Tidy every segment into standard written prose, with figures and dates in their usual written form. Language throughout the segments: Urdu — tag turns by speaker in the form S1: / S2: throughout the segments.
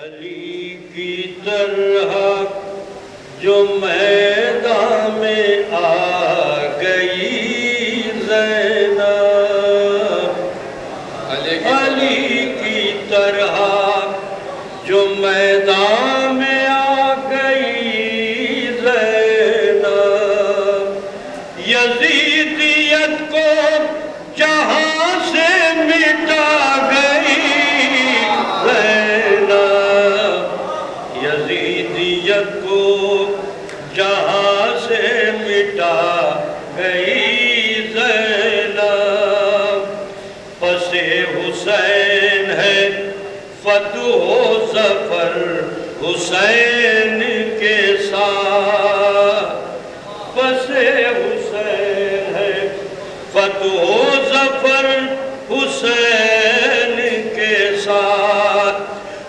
S1: علی کی طرح جو میدان میں آ گئی زینب، علی کی طرح جو میدان میں آ گئی زینب، یزیدیت کو جہاں سے مٹا گئی زینب، یزیدیت کو جہاں سے مٹا گئی زینب، پس حسین ہے فتح و ظفر حسین کے ساتھ، پس حسین ہے فتح و ظفر حسین کے ساتھ،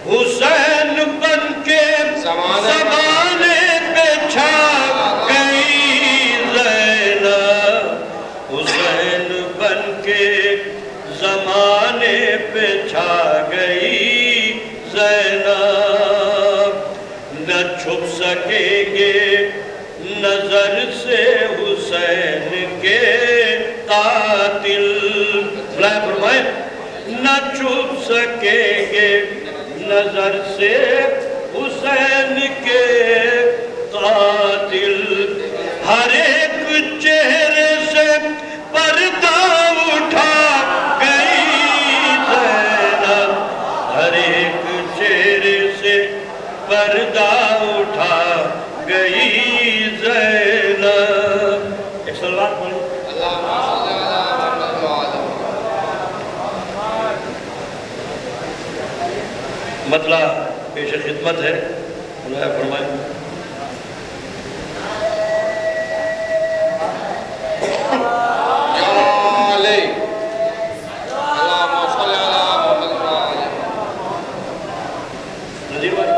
S1: حسین بن کے زمانے پہ چھا گئی زینب، حسین بن کے زمانے پہ چھا گئی زینب، نہ چھپ سکیں گے نظر سے حسین کے قاتل، فرمائے نہ چھپ سکیں گے نظر سے حسین کے قاتل، ہر ایک چہرے سے پردہ اٹھا گئی زینب، ہر ایک چہرے سے پردہ اٹھا گئی زینب۔ ایک صلوات پڑھو۔ مطلع پیش خدمت ہے، اللہ فرمائے نظیر بھائی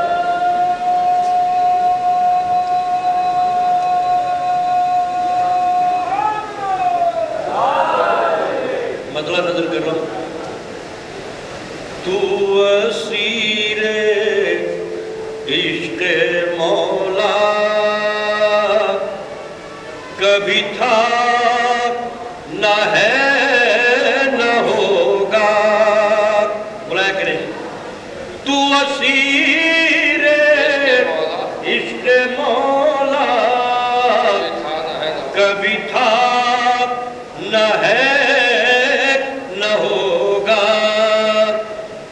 S1: مطلع نظر کر رہا ہوں، تو اسیر عشق مولا کبھی تھا نہ ہے نہ ہوگا، بلایا کریں، تو اسیر عشق مولا کبھی تھا نہ ہے نہ ہوگا،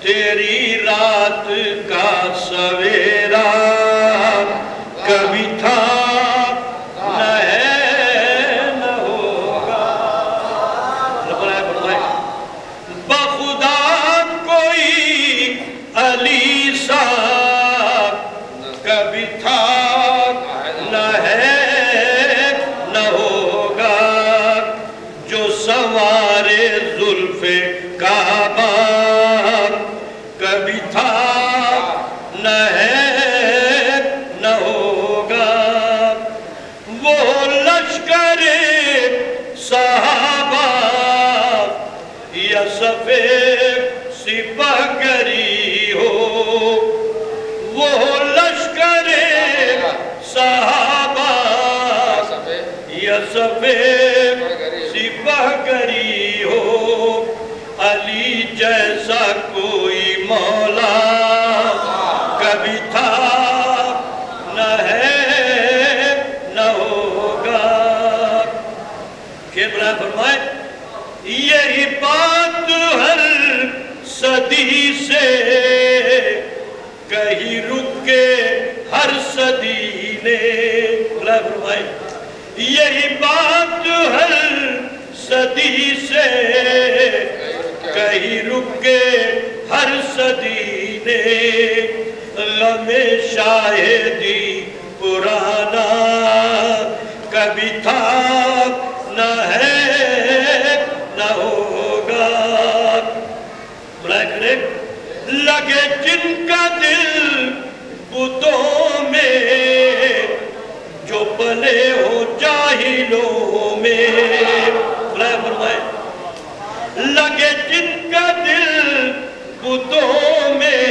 S1: تیری رات کا سویرا کبھی تھا نہ ہے نہ ہوگا، بخدا کوئی علی سا کبھی تھا نہ ہے نہ ہوگا، جو سوارے زلف کعبہ کبھی تھا نہ ہے نہ ہوگا، وہ لشکر صحابہ یا سفید سپاہگری ہو، وہ لشکر صحابہ یا سفید سپاہگری ہو، علی جیسا کوئی مولا کبھی تھا نہ ہے نہ ہوگا، کہ برائے فرمائے یہی بات ہر صدی سے کہیں رک کے ہر صدی نے، برائے فرمائے یہی بات ہر صدی سے کہیں رک کے ہر صدی نے، غم شاہدی پرانا کبھی تھا نہ ہے نہ ہوگا، لگے جن کا دل بتوں میں جو پلے ہو جاہلوں میں، لگے جن کا دل بتوں میں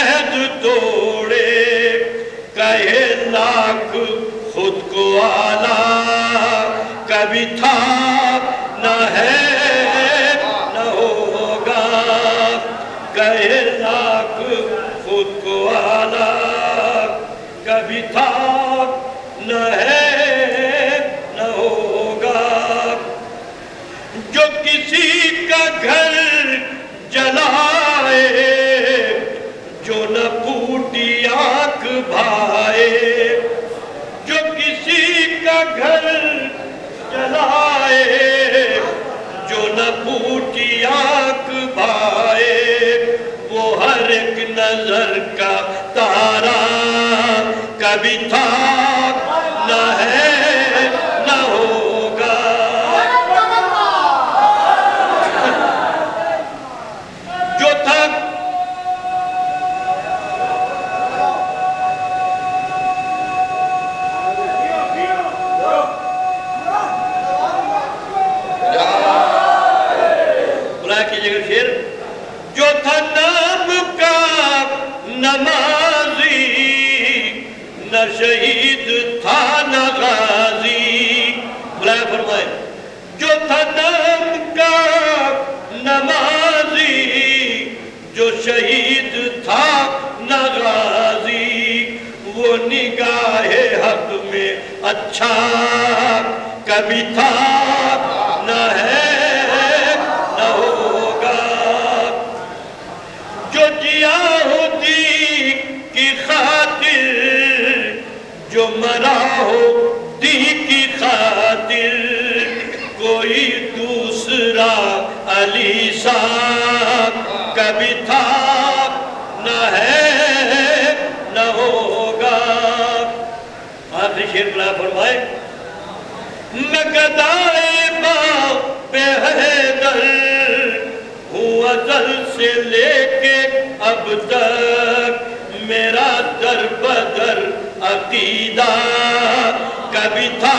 S1: عہد توڑے، کہے لاکھ خود کو آلہ، کبھی تھا نہ ہے نہ ہوگا، کہے لاکھ خود کو آلہ، کبھی تھا نہ ہے نہ ہوگا۔ جو کسی کا گھر جلائے، جو نہ پھوٹی آنکھ بھائے، جو کسی کا گھر جلائے، جو نہ پھوٹی آنکھ بھائے، وہ ہر ایک نظر کا تارا، کبھی تھا نہ ہے نہ ہوگا۔ جو تھا بلا کیجئے گا شیر، جو تھا نام کا نمازی، نہ شہید تھا نہ غازی، بلائے فرمائے، جو تھا نام کا نمازی، جو شہید تھا نہ غازی، وہ نگاہ حق میں اچھا، کبھی تھا نہ ہے نہ ہوگا۔ جو جیا ہوتی کی خاطر، جو مرا ہو دی کی خاطر، کوئی دوسرا علی سا، کبھی تھا نہ ہے نہ ہوگا۔ آخری شیر بلا فرمائے، میں گدائے باپ حیدر ہوں ازل سے لے کے اب تک، میرا در بدر عقیدہ، کبھی تھا